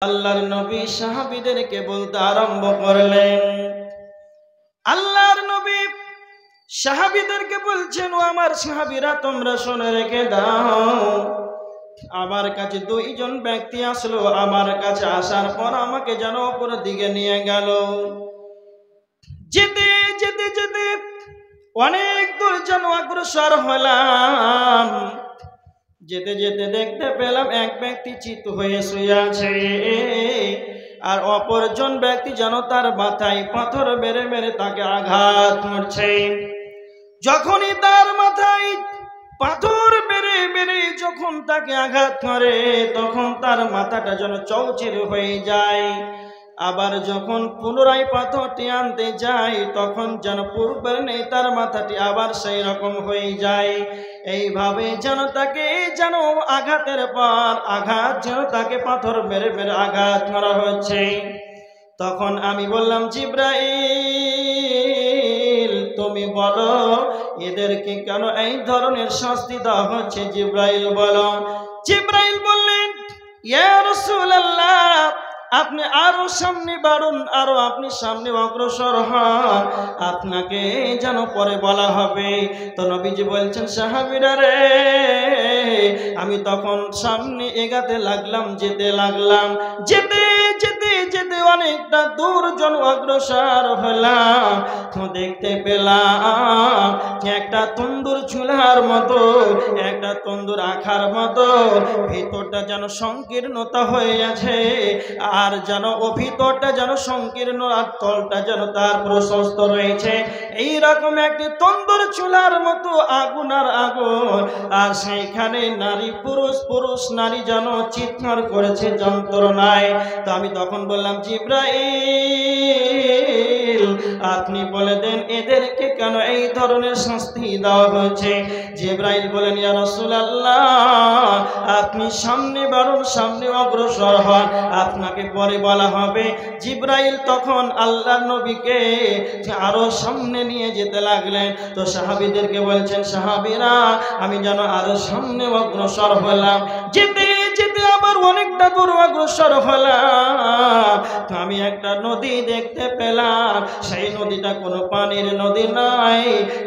আল্লাহর নবী সাহাবীদেরকে বলতে আরম্ভ করলেন। আল্লাহর নবী সাহাবীদেরকে বলছেন, ও আমার সাহাবীরা, তোমরা শুনে রেখে দাও, আমার কাছে দুইজন ব্যক্তি আসলো। আমার কাছে আসার পর আমাকে যেন অপর দিকে নিয়ে গেল। যেতে যেতে যেতে অনেক দূর যেন অগ্রসর হলাম। যেতে যেতে দেখতে পেলাম এক ব্যক্তি চিত হয়ে শুয়ে আছে, আর অপরজন ব্যক্তি যেন তার মাথায় পাথর মেরে মেরে তাকে আঘাত করছে। যখনই তার মাথায় পাথর মেরে মেরে যখন তাকে আঘাত করে, তখন তার মাথাটা যেন চৌচির হয়ে যায়। আবার যখন পুনরায় পাথরটি আনতে যায়, তখন যেন পূর্বের নেই, তার মাথাটি আবার সেই রকম হয়ে যায়। এইভাবে যেন তাকে যেন আঘাতের পর আঘাত, যেন তাকে পাথর মেরে মেরে আঘাত করা হচ্ছে। তখন আমি বললাম, জিব্রাইল, তুমি বলো এদেরকে কেন এই ধরনের শাস্তি দেওয়া হচ্ছে? জিব্রাইল বলো। জিব্রাইল বললেন, ইয়া রাসূলুল্লাহ, আপনি আরো সামনে বাড়ুন, আরো আপনি সামনে অগ্রসর হন, আপনাকে যেন পরে বলা হবে। তো নবীজি বলছেন, সাহাবীরা রে, আমি তখন সামনে এগাতে লাগলাম, যেতে লাগলাম। যেতে যেতে যেতে অনেকটা দূর জন অগ্রসর হলাম, তো দেখতে পেলাম একটা তন্দুর চুলার মতো, একটা তন্দুর আখার মতো, ভিতরটা যেন সংকীর্ণতা হয়ে আছে, আর যেন ও ভিতরটা যেন সংকীর্ণ, আর তলটা যেন তার প্রশস্ত রয়েছে। এইরকম একটি তন্দুর চুলার মতো আগুন আর আগুন, আর সেইখানে নারী পুরুষ, পুরুষ নারী যেন চিৎকার করেছে যন্ত্রণায়। তো আমি তখন বললাম, জিব্রাইল, আপনি বলে দেন এদেরকে কেন এই ধরনের শাস্তি দেওয়া হয়েছে? জিব্রাইল বলেন, ইয়া রাসূলুল্লাহ, আপনি সামনে বাড়ুন, সামনে অগ্রসর হন, আপনাকে পরে বলা হবে। জিব্রাইল তখন আল্লাহর নবীকে আরো সামনে নিয়ে যেতে লাগলেন। তো সাহাবীদেরকে বলছেন, সাহাবীরা, আমি যেন আরো সামনে অগ্রসর হলাম। যেতে যেতে আবার অনেকটা দূর অগ্রসর হলাম, তো আমি একটা নদী দেখতে পেলাম। সেই নদীটা কোনো পানির নদী নাই,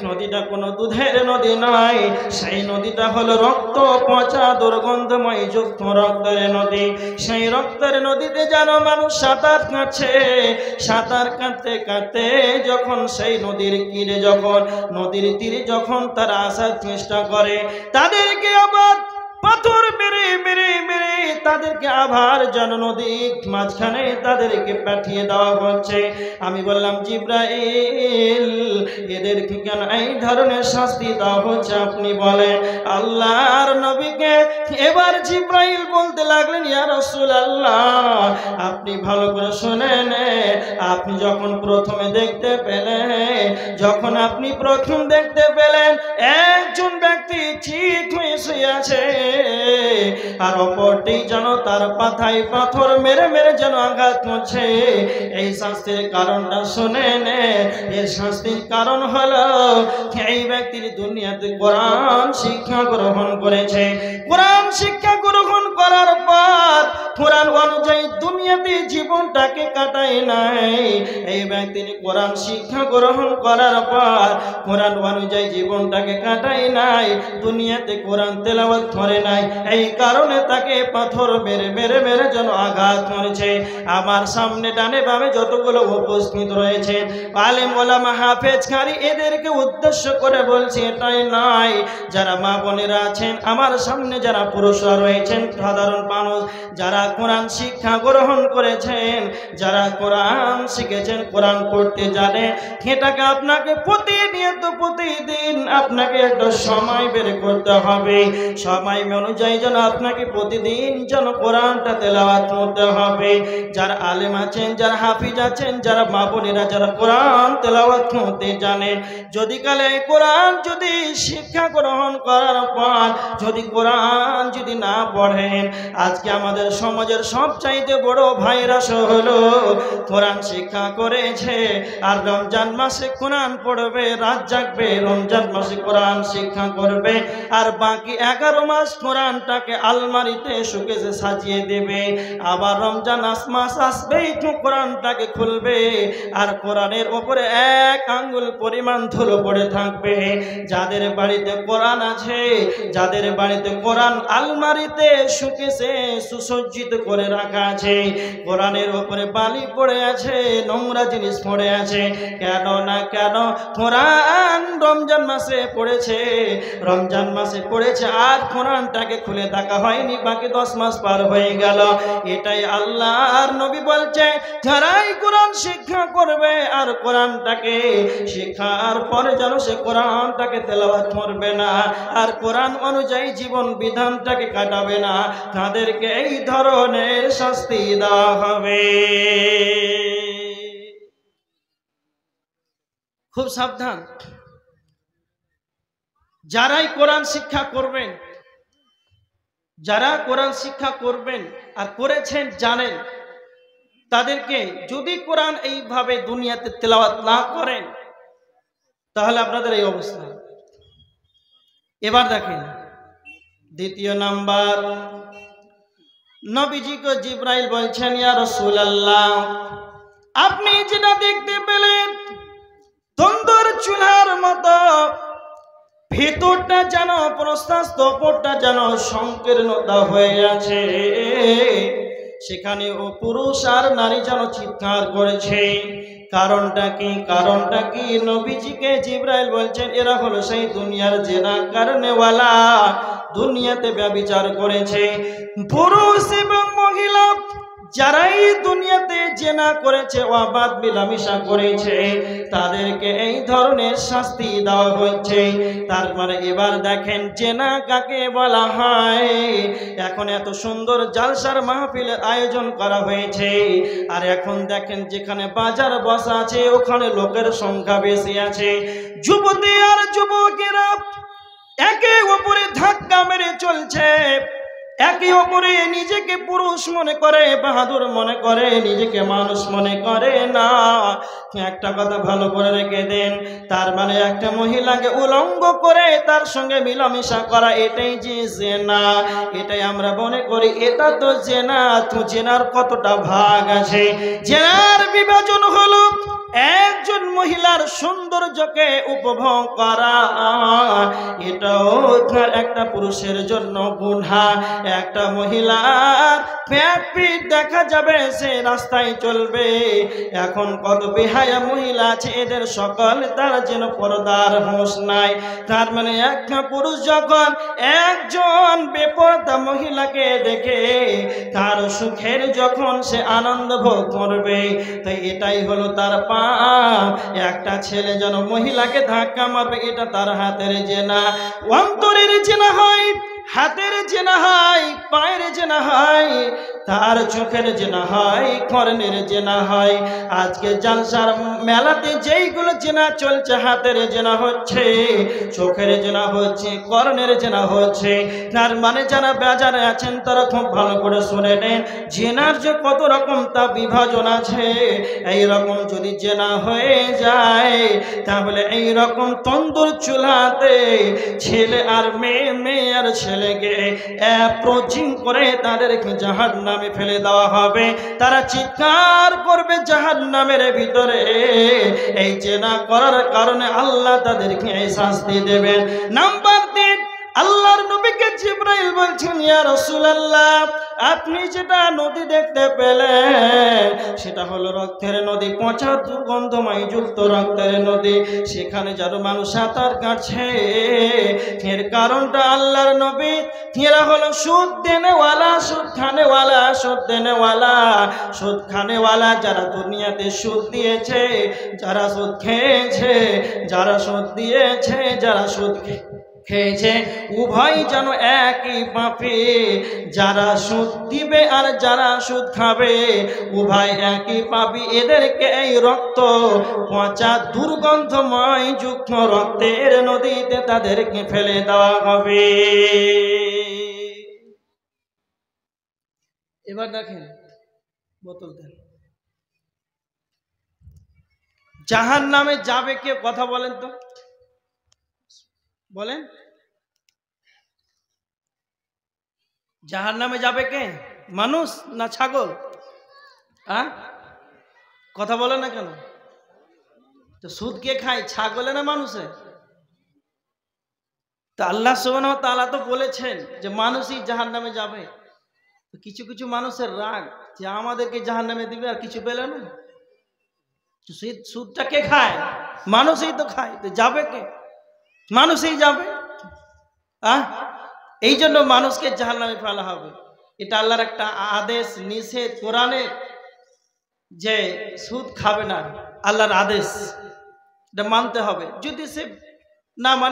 নদীটা কোনো দুধের নদী নাই, সেই নদীটা হলো রক্ত পচা দুর্গন্ধময় যুক্ত রক্তের নদী। সেই রক্তের নদীতে যেন মানুষ সাঁতার কাটছে। সাঁতার কাটতে কাটতে যখন সেই নদীর তীরে, যখন নদীর তীরে যখন তারা আসার চেষ্টা করে, তাদেরকে আবার পাথর মেরে মেরে মেরে তাদেরকে আবার যেন নদীর মাঝখানে তাদেরকে পাঠিয়ে দেওয়া হচ্ছে। আমি বললাম, জিব্রাইল, এদেরকে কেন এই ধরনের শাস্তি দেওয়া হচ্ছে আপনি বলেন? আল্লাহর নবীকে এবার জিব্রাইল বলতে লাগলেন, ইয়া রাসূলুল্লাহ, আপনি ভালো করে শুনেন, আপনি যখন প্রথমে দেখতে পেলেন, যখন আপনি প্রথম দেখতে পেলেন একজন ব্যক্তি চিত হয়ে শুয়ে আছে, আর অপরটি যেন তার পাথায় পাথর মেরে মেরে যেন আঘাত করছে, এই শাস্তির কারণটা শুনেন। এই শাস্তির কারণ হলো এই ব্যক্তির দুনিয়াতে কোরআন শিক্ষা গ্রহণ করেছে। কোরআন শিক্ষা গ্রহণ করার পর কোরআন অনুযায়ী দুনিয়াতে জীবনটাকে কাটায় নাই। এই ব্যক্তির কোরআন শিক্ষা গ্রহণ করার পর কোরআন অনুযায়ী জীবনটাকে কাটায় নাই, দুনিয়াতে কোরআন তেলাওয়াত করে নাই, এই কারণে তাকে পাথর মেরে মেরে মেরে যেন আঘাত করেছে। আমার সামনে ডানে বামে যতগুলো উপস্থিত রয়েছে আলেম ওলামা হাফেজ কারি, এদেরকে উদ্দেশ্য করে বলছি এটাই নয়, যারা মা বোনেরা আছেন আমার সামনে, যারা পুরুষরা রয়েছেন, সাধারণ মানুষ যারা কোরআন শিক্ষা গ্রহণ করেছেন, যারা কোরআন শিখেছেন, কোরআন পড়তে জানে, এটাকে আপনাকে প্রতিদিন আপনাকে একটা সময় বের করতে হবে। সময় অনুযায়ী যেন আপনাকে প্রতিদিন যেন কোরআনটা তেলাওয়াত করতে হবে। যারা আলেম আছেন, যারা হাফিজ আছেন, যারা মা বোনেরা যারা কোরআন তেলাওয়াত করতে জানেন, যদি কালে কোরআন যদি শিক্ষা গ্রহণ করার পর যদি কোরআন যদি না পড়েন, আজকে আমাদের সমাজের সবচাইতে বড় বড় ভাইরাস হলো কোরআন শিক্ষা করেছে আর রমজান মাসে কোরআন পড়বে, রাত জাগবে, রমজান মাসে কোরআন শিক্ষা করবে আর বাকি 11 মাস কোরআনটাকে আলমারিতে শোকেসে সাজিয়ে দেবে। আবার রমজান মাস আসবেই তো কোরআনটাকে খুলবে আর কোরআনের ওপরে 1 আঙ্গুল পরিমাণ ধুলো পড়ে থাকবে। যাদের বাড়িতে কোরআন আছে, যাদের বাড়িতে কোরআন আলমারিতে শোকেসে সুসজ্জিত করে রাখা আছে, কোরআনের ওপরে বালি পড়ে আছে, নোংরা জিনিস পড়ে আছে, কেন না কেন কোরআন রমজান মাসে পড়েছে, রমজান মাসে পড়েছে আর কোরআনটাকে খুলে দেখা হয়নি, বাকি 10 মাস পার হয়ে গেল। এটাই আল্লাহর নবী বলছে, যারাই কোরআন শিক্ষা করবে আর কোরআনটাকে শিক্ষার পরে যেন সে কোরআনটাকে তেলাওয়াত করবে না আর কোরআন অনুযায়ী জীবন বিধানটাকে কাটাবে না, তাদেরকে এই ধরনের শাস্তি দেওয়া হবে। খুব সাবধান, যারাই কোরআন শিক্ষা করবেন, যারা কোরআন শিক্ষা করবেন আর করেছেন জানেন, তাদেরকে যদি কোরআন এইভাবে দুনিয়াতে তেলাওয়াত না করেন তাহলে আপনাদের এই অবস্থা। এবার দেখেন দ্বিতীয় নাম্বার, নবীজিকে জিবরাইল বলছেন, ইয়া রাসূলুল্লাহ, আপনি যেটা দেখতে পেলেন তন্দুর চুলার মতো ভেতরটা যেন প্রশস্ত, ওপরটা যেন সংকীর্ণতা হয়ে আছে, সেখানে ও পুরুষ আর নারী যেন চিৎকার করেছে। কারণটা কি? কারণটা কি? নবীজিকে জিবরাইল বলছেন, এরা হলো সেই দুনিয়ার জেনা কারণেওয়ালা, দুনিয়াতে ব্যভিচার করেছে। পুরুষ এবং মহিলা যারাই দুনিয়াতে জেনা করেছে, অবাধ মিলামিশা করেছে, তাদেরকে এই ধরনের শাস্তি দেওয়া হচ্ছে। তার মানে এবার দেখেন জেনা কাকে বলা হয়। এখন এত সুন্দর জালসার মাহফিলের আয়োজন করা হয়েছে আর এখন দেখেন যেখানে বাজার বসা আছে ওখানে লোকের সংখ্যা বেশি আছে, যুবতী আর যুবকেরা একে অপরে ধাক্কা মেরে চলছে, একে অপরে নিজেকে পুরুষ মনে করে, বাহাদুর মনে করে, নিজেকে মানুষ মনে করে না। একটা কথা ভালো করে রেখে দেন, তার মানে একটা মহিলাকে উলঙ্গ করে তার সঙ্গে মিলামেশা করা, এটাই যে জেনা। এটাই আমরা মনে করি এটা তো জেনা। তো জেনার কতটা ভাগ আছে? জেনার বিভাজন হলো একজন মহিলার সৌন্দর্যকে উপভোগ করা, এটাও একটা পুরুষের জন্য গুনাহ। একটা মহিলার পেট পিঠ দেখা যাবে, সে রাস্তায় চলবে। এখন কত বেহায়া মহিলা আছে, এদের সকল তার যেন পর্দার হোশ নাই। তার মানে একটা পুরুষ যখন একজন বেপরদা মহিলাকে দেখে তার সুখের যখন সে আনন্দ ভোগ করবে, তাই এটাই হলো তার পাপ। একটা ছেলে যেন মহিলাকে ধাক্কা মারবে, এটা তার হাতের জেনা। অন্তরের জেনা হয়, হাতের জেনা হয়, পায়ের জেনা হয়, তার চোখের জেনা হয়, কর্ণের জেনা হয়। আজকে জালসার মেলাতে যেইগুলো জেনা চলছে, হাতের জেনা হচ্ছে, চোখের জেনা হচ্ছে, কর্ণের জেনা হচ্ছে। তার মানে যারা বাজারে আছেন তারা খুব ভালো করে শুনে নেন, জেনার যে কত রকম তা বিভাজন আছে। এই রকম যদি জেনা হয়ে যায় তাহলে এই রকম তন্দুর চুলাতে ছেলে আর মেয়ে, মেয়ে আর ছেলেকে অ্যাপ্রোচিং করে তাদেরকে জাহান্নামে ফেলে দেওয়া হবে। তারা চিৎকার করবে জাহান্নামের ভিতরে। এই জেনা করার কারণে আল্লাহ তাদেরকে এই শাস্তি দেবেন। নাম্বার 3, আল্লাহর নবীকে জিবরাইল বলছেন, ইয়া রাসূলুল্লাহ, আপনি যেটা নদী দেখতে পেলেন সেটা হলো রক্তের নদী, পচা দুর্গন্ধময় যুক্ত রক্তের নদী। সেখানে যারা মানুষ সাঁতার কাটছে, এর কারণটা আল্লাহর নবী, এরা হলো সুদ দেনেওয়ালা, সুদ খানেওয়ালা, সুদ দেনেওয়ালা, সুদ খানেওয়ালা। যারা দুনিয়াতে সুদ দিয়েছে, যারা সুদ খেয়েছে, যারা সুদ দিয়েছে, যারা সুদ খেয়েছে, উভয় যেন একই পাপে। যারা সুদ দিবে আর যারা সুদ খাবে উভয় একই পাপী। এদেরকে এই রক্ত পচা দুর্গন্ধময় যুক্ত রক্তের নদীতে তাদেরকে ফেলে দেওয়া হবে। এবার দেখেন বোতল দেন। জাহান নামে যাবে কে? কথা বলেন তো, বলেন। জাহান নামে যাবে কে? মানুষ না ছাগল? কথা বলে না কেন? তো সুদ কে খায়, ছাগলে না মানুষে? তা আল্লাহ সুবহানাহু ওয়া তাআলা তো বলেছেন যে মানুষই জাহান্নামে যাবে। তো কিছু কিছু মানুষের রাগ যে আমাদেরকে জাহান্নামে দিবে আর কিছু পেল না। সুদটা কে খায়? মানুষই তো খায়। তো যাবে কে? মানুষই যাবে। এই জন্য মানুষকে জাহান্নামে ফেলা হবে। এটা আল্লাহর একটা আদেশ, নিষেধ কোরআনে, যে সুদ খাবে না, আল্লাহর আদেশ, এটা মানতে হবে। যদি সে না মানে